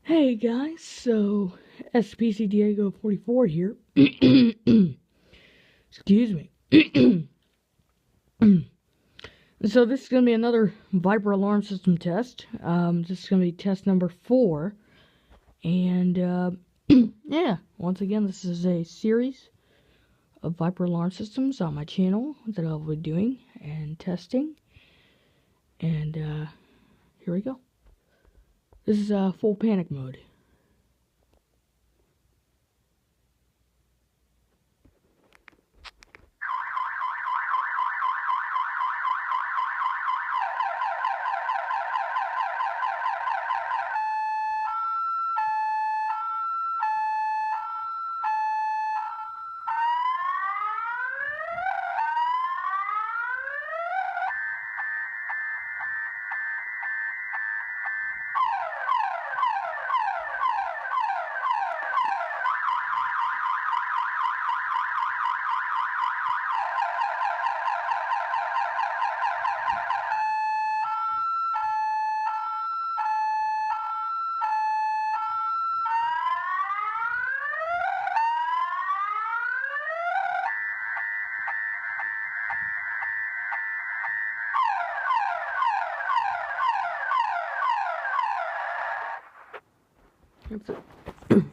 Hey guys, so SPC Diego 44 here. Excuse me. So this is going to be another Viper alarm system test. This is going to be test number 4. And yeah, once again, this is a series of Viper alarm systems on my channel that I'll be doing and testing. And here we go. This is full panic mode. That's it.